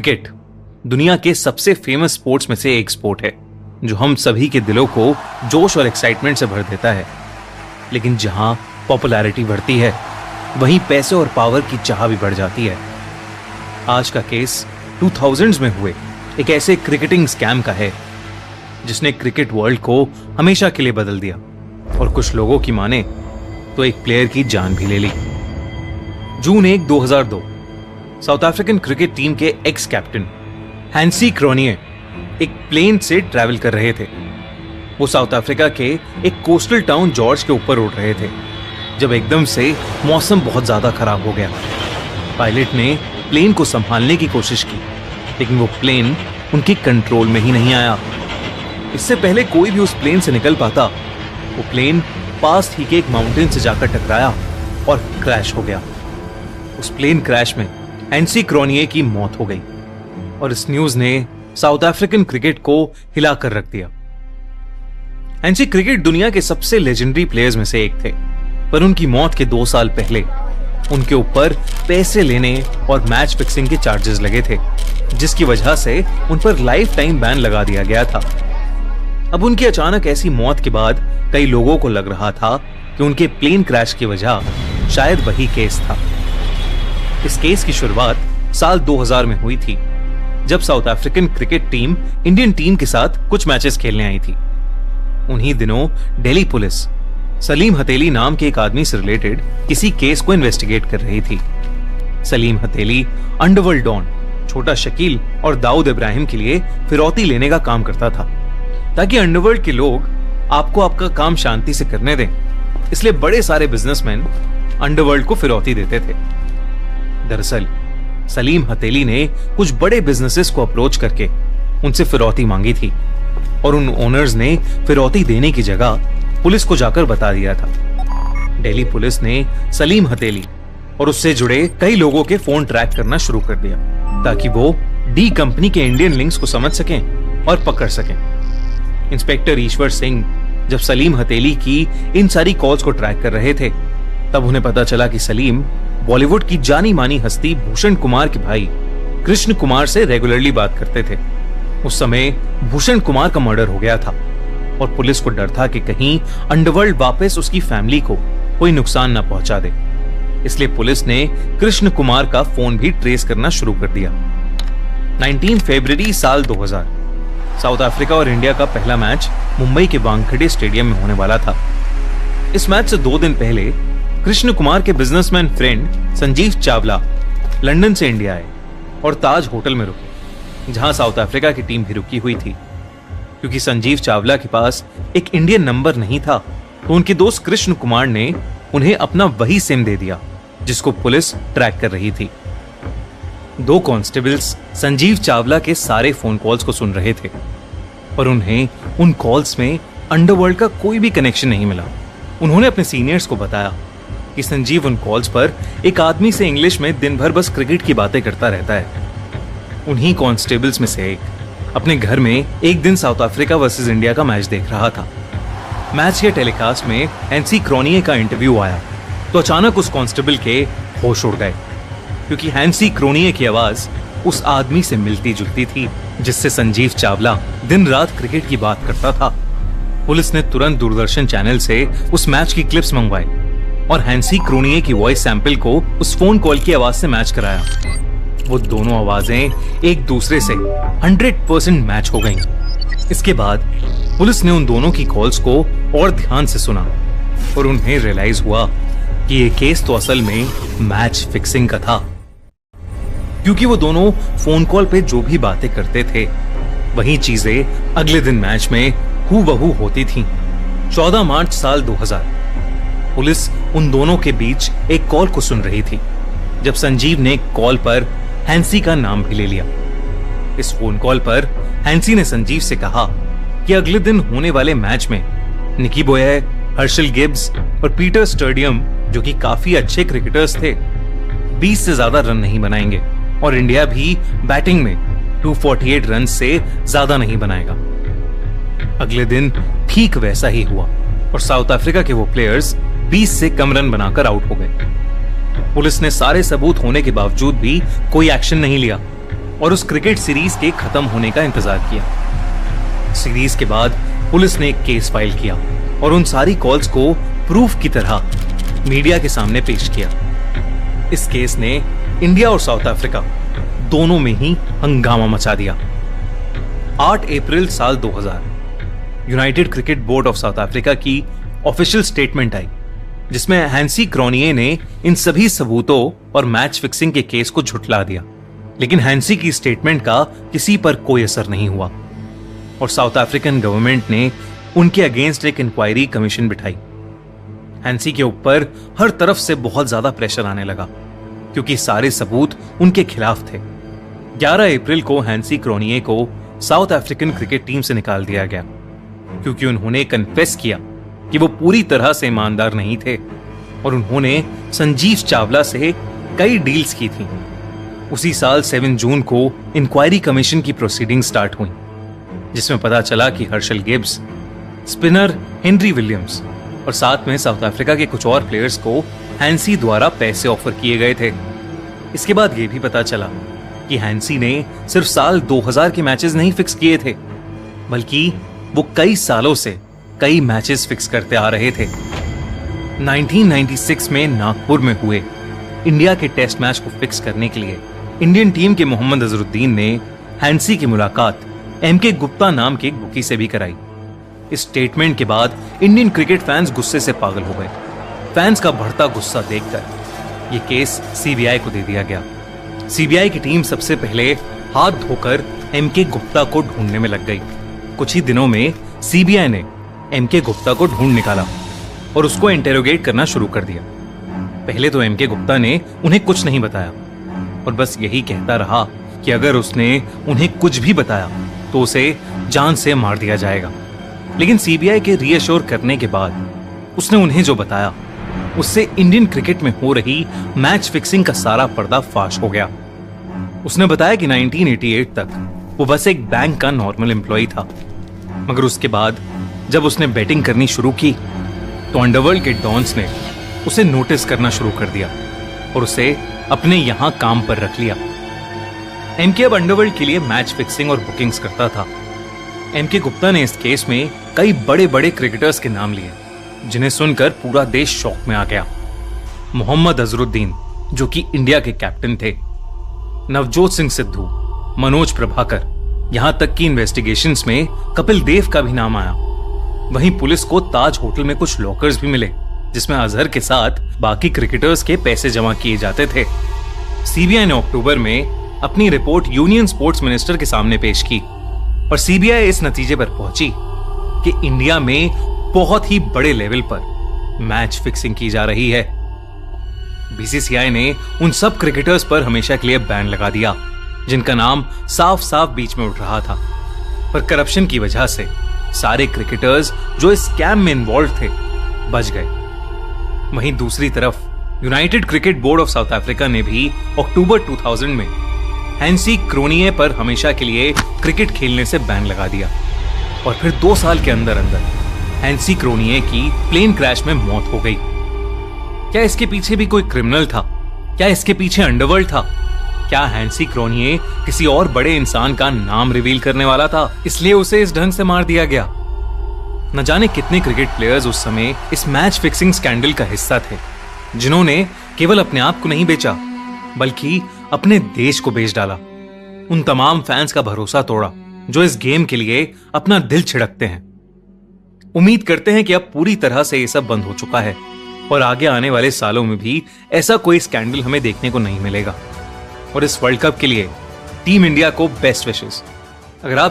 Cricket दुनिया के सबसे फेमस स्पोर्ट्स में से एक स्पोर्ट है जो हम सभी के दिलों को जोश और एक्साइटमेंट से भर देता है। लेकिन जहां पॉपुलैरिटी बढ़ती है वहीं पैसे और पावर की चाह भी बढ़ जाती है। आज का केस 2000s में हुए एक ऐसे क्रिकेटिंग स्कैम का है जिसने क्रिकेट वर्ल्ड को हमेशा के लिए बदल दिया और कुछ लोगों की माने तो एक प्लेयर की जान भी ले ली। जून 1, 2002 साउथ अफ्रीकन क्रिकेट टीम के एक्स कैप्टन हैंसी क्रोनिए एक प्लेन से ट्रैवल कर रहे थे। वो साउथ अफ्रीका के एक कोस्टल टाउन जॉर्ज के ऊपर उड़ रहे थे जब एकदम से मौसम बहुत ज्यादा खराब हो गया। पायलट ने प्लेन को संभालने की कोशिश की लेकिन वो प्लेन उनके कंट्रोल में ही नहीं आया। इससे पहले कोई भी उस प्लेन से निकल पाता वो प्लेन पास ही के एक माउंटेन से जाकर टकराया और क्रैश हो गया। उस प्लेन क्रैश में हैंसी क्रोनिए की मौत हो गई और इस न्यूज ने साउथ अफ्रीकन क्रिकेट को हिलाकर रख दिया। हैंसी क्रिकेट दुनिया के सबसे लेजेंडरी प्लेयर्स में से एक थे, पर उनकी मौत के 2 साल पहले उनके ऊपर पैसे लेने और मैच फिक्सिंग के चार्जेस लगे थे, जिसकी वजह से उन पर लाइफ टाइम बैन लगा दिया गया था। अब उनकी अचानक ऐसी मौत के बाद कई लोगों को लग रहा था कि उनके प्लेन क्रैश की वजह शायद वही केस था। इस केस की शुरुआत साल 2000 में हुई थी जब south African cricket team Indian team के साथ कुछ मैचेस खेलने आई थी। उन्हीं दिनों दिल्ली पुलिस सलीम हथेली नाम के एक आदमी से रिलेटेड किसी केस को इन्वेस्टिगेट कर रही थी। सलीम हथेली अंडरवर्ल्ड डॉन छोटा शकील और दाऊद इब्राहिम के लिए फिरौती लेने का काम करता था ताकि अंडरवर्ल्ड के लोग आपको आपका काम शांति से करने दें। इसलिए बड़े सारे बिजनेसमैन अंडरवर्ल्ड को फिरौती देते थे। दरअसल सलीम हथेली ने कुछ बड़े बिजनेसेस को अप्रोच करके उनसे फिरौती मांगी थी और उन ओनर्स ने फिरौती देने की जगह पुलिस को जाकर बता दिया था। दिल्ली पुलिस ने सलीम हथेली और उससे जुड़े कई लोगों के फोन ट्रैक करना शुरू कर दिया ताकि वो डी कंपनी के इंडियन लिंक्स को समझ सकें और पकड़ सकें। इंस्पेक्टर ईश्वर सिंह जब सलीम हथेली की इन सारी कॉल्स को ट्रैक कर रहे थे तब उन्हें पता चला कि सलीम बॉलीवुड की जानी मानी हस्ती भूषण कुमार के भाई कृष्ण कुमार से रेगुलरली बात करते थे। उस समय भूषण कुमार का मर्डर हो गया था और पुलिस को डर था कि कहीं अंडरवर्ल्ड वापस उसकी फैमिली को कोई नुकसान न पहुंचा दे। इसलिए पुलिस ने कृष्ण कुमार का फोन भी ट्रेस करना शुरू कर दिया। 19 फरवरी साल 2000 साउथ अफ्रीका और इंडिया का पहला मैच मुंबई के वानखेड़े स्टेडियम में होने वाला था। इस मैच से 2 दिन पहले कृष्ण कुमार के businessman friend Sanjeev Chawla London से इंडिया आए और ताज होटल में रुके जहां साउथ अफ्रीका की टीम भी रुकी हुई थी। क्योंकि संजीव चावला के पास एक इंडियन नंबर नहीं था तो उनके दोस्त कृष्ण कुमार ने उन्हें अपना वही सिम दे दिया जिसको पुलिस ट्रैक कर रही थी। 2 कांस्टेबल्स संजीव चावला के सारे फोन कॉल्स को सुन रहे थे पर उन्हें उन कॉल्स में अंडरवर्ल्ड का कोई भी कनेक्शन नहीं मिला। उन्होंने अपने सीनियर्स को बताया कि संजीव उन कॉल्स पर एक आदमी से इंग्लिश में दिन भर बस क्रिकेट की बातें करता रहता है। उन्हीं कांस्टेबल्स में से एक अपने घर में एक दिन साउथ अफ्रीका वर्सेस इंडिया का मैच देख रहा था। मैच के टेलीकास्ट में हैंसी क्रोनिए का इंटरव्यू आया तो अचानक उस कांस्टेबल के होश उड़ गए क्योंकि हैंसी क्रोनिए की आवाज उस आदमी से मिलती जुलती थी जिससे संजीव चावला दिन रात क्रिकेट की बात करता था। पुलिस ने तुरंत दूरदर्शन चैनल से उस मैच की क्लिप्स मंगवाई और हैंसी क्रोनिए की वॉइस सैंपल को उस फोन कॉल की आवाज से मैच कराया। वो दोनों आवाजें एक दूसरे से 100% मैच हो गईं। इसके बाद पुलिस ने उन दोनों की कॉल्स को और ध्यान से सुना और उन्हें रियलाइज हुआ कि ये केस तो असल में मैच फिक्सिंग का था, क्योंकि वो दोनों फोन कॉल पे जो भी बातें करते थे वही चीजें अगले दिन मैच में हूबहू होती थीं। 14 मार्च साल 2000 पुलिस उन दोनों के बीच एक कॉल को सुन रही थी जब संजीव ने कॉल पर हैंसी का नाम भी ले लिया। इस फोन कॉल पर हैंसी ने संजीव से कहा कि अगले दिन होने वाले मैच में निकी बॉय, हर्षल गिब्स और पीटर स्टर्डियम जो कि काफी अच्छे क्रिकेटर्स थे 20 से ज्यादा रन नहीं बनाएंगे और इंडिया भी बैटिंग में 248 रन से ज्यादा नहीं बनाएगा। अगले दिन ठीक वैसा ही हुआ और साउथ अफ्रीका के वो प्लेयर्स 20 से कम रन बनाकर आउट हो गए। पुलिस ने सारे सबूत होने के बावजूद भी कोई एक्शन नहीं लिया और उस क्रिकेट सीरीज के खत्म होने का इंतजार किया। सीरीज के बाद पुलिस ने एक केस फाइल किया और उन सारी कॉल्स को प्रूफ की तरह मीडिया के सामने पेश किया। इस केस ने इंडिया और साउथ अफ्रीका दोनों में ही हंगामा मचा दिया। 8 अप्रैल साल 2000 United cricket board of south Africa की ऑफिशियल स्टेटमेंट आई, जिसमें हैंसी क्रोनिये ने इन सभी सबूतों और मैच फिक्सिंग के केस को झुठला दिया। लेकिन हैंसी की स्टेटमेंट का किसी पर कोई असर नहीं हुआ और साउथ अफ्रीकन गवर्नमेंट ने उनके अगेंस्ट एक इंक्वायरी कमीशन बिठाई। हैंसी के ऊपर हर तरफ से बहुत ज्यादा प्रेशर आने लगा क्योंकि सारे सबूत उनके खिलाफ थे। 11 अप्रैल को हैंसी क्रोनिये को साउथ अफ्रीकन क्रिकेट टीम से निकाल दिया गया क्योंकि उन्होंने कन्फेस किया कि वो पूरी तरह से ईमानदार नहीं थे और उन्होंने संजीव चावला से कई डील्स की थी। उसी साल 7 जून को इंक्वायरी कमीशन की प्रोसीडिंग स्टार्ट हुई, जिसमें पता चला कि Herschelle Gibbs, spinner Henry Williams और साथ में साउथ अफ्रीका के कुछ और प्लेयर्स को हैंसी द्वारा पैसे ऑफर किए गए थे। इसके बाद यह भी पता चला कि हैंसी ने सिर्फ साल 2000 के मैचेस नहीं फिक्स किए थे, बल्कि वो कई सालों से कई मैचेस फिक्स करते आ रहे थे। 1996 में नागपुर में हुए इंडिया के टेस्ट मैच को फिक्स करने के लिए इंडियन टीम के मोहम्मद अजरुद्दीन ने हैंसी की मुलाकात एमके गुप्ता नाम के एक बुकी से भी कराई। इस स्टेटमेंट के बाद इंडियन क्रिकेट फैंस गुस्से से पागल हो गए। फैंस का बढ़ता गुस्सा देखकर यह केस सीबीआई को दे दिया गया। सीबीआई की टीम सबसे पहले हाथ धोकर एमके गुप्ता को ढूंढने में लग गई। कुछ ही दिनों में सीबीआई ने एमके गुप्ता को ढूंढ निकाला और उसको इंटेरोगेट करना शुरू कर दिया। पहले तो एमके गुप्ता ने उन्हें कुछ नहीं बताया और बस यही कहता रहा कि अगर उसने उन्हें कुछ भी बताया तो उसे जान से मार दिया जाएगा। लेकिन सीबीआई के रीअश्योर करने के बाद उसने उन्हें जो बताया उससे इंडियन क्रिकेट में हो रही मैच फिक्सिंग का सारा पर्दा फाश हो गया। उसने बताया कि 1988 तक वो बस एक बैंक का नॉर्मल एम्प्लॉय था, मगर उसके बाद जब उसने बैटिंग करनी शुरू की तो अंडरवर्ल्ड के डॉन्स ने उसे नोटिस करना शुरू कर दिया और उसे अपने यहां काम पर रख लिया। एमके अब अंडरवर्ल्ड के लिए मैच फिक्सिंग और बुकिंग्स करता था। एमके गुप्ता ने इस केस में कई बड़े बड़े क्रिकेटर्स के नाम लिए, जिन्हें सुनकर पूरा देश शॉक में आ गया। मोहम्मद अजरुद्दीन, जो कि इंडिया के कैप्टन थे, नवजोत सिंह सिद्धू, मनोज प्रभाकर, यहां तक कि इन्वेस्टिगेशंस में कपिल देव का भी नाम आया। वहीं पुलिस को ताज होटल में कुछ लॉकर्स भी मिले, जिसमें अजहर के साथ बाकी क्रिकेटर्स के पैसे जमा किए जाते थे। सीबीआई ने अक्टूबर में अपनी रिपोर्ट यूनियन स्पोर्ट्स मिनिस्टर के सामने पेश की और सीबीआई इस नतीजे पर पहुंची कि इंडिया में बहुत ही बड़े लेवल पर मैच फिक्सिंग की जा रही है। बीसीसीआई ने उन सब क्रिकेटर्स पर हमेशा के लिए बैन लगा दिया जिनका नाम साफ साफ बीच में उठ रहा था, पर करप्शन की वजह से सारे क्रिकेटर्स जो इस स्कैम में इन्वॉल्व थे बच गए। वहीं दूसरी तरफ United cricket board of south Africa ने भी अक्टूबर 2000 में हैंसी क्रोनिये पर हमेशा के लिए क्रिकेट खेलने से बैन लगा दिया और फिर 2 साल के अंदर अंदर हैंसी क्रोनिये की प्लेन क्रैश में मौत हो गई। क्या इसके पीछे भी कोई क्रिमिनल था? क्या इसके पीछे अंडरवर्ल्ड था? क्या हैंसी क्रोनिये किसी और बड़े इंसान का नाम रिवील करने वाला था, इसलिए उसे इस ढंग से मार दिया गया? न जाने कितने क्रिकेट प्लेयर्स उस समय इस मैच फिक्सिंग स्कैंडल का हिस्सा थे, जिन्होंने केवल अपने आप को नहीं बेचा बल्कि अपने देश को बेच डाला। उन तमाम फैंस का भरोसा तोड़ा जो इस गेम के लिए अपना दिल छिड़कते हैं। उम्मीद करते हैं कि अब पूरी तरह से ये सब बंद हो चुका है और आगे आने वाले सालों में भी ऐसा कोई स्कैंडल हमें देखने को नहीं मिलेगा। और इस वर्ल्ड कप के लिए टीम इंडिया को बेस्ट विशेस। अगर आप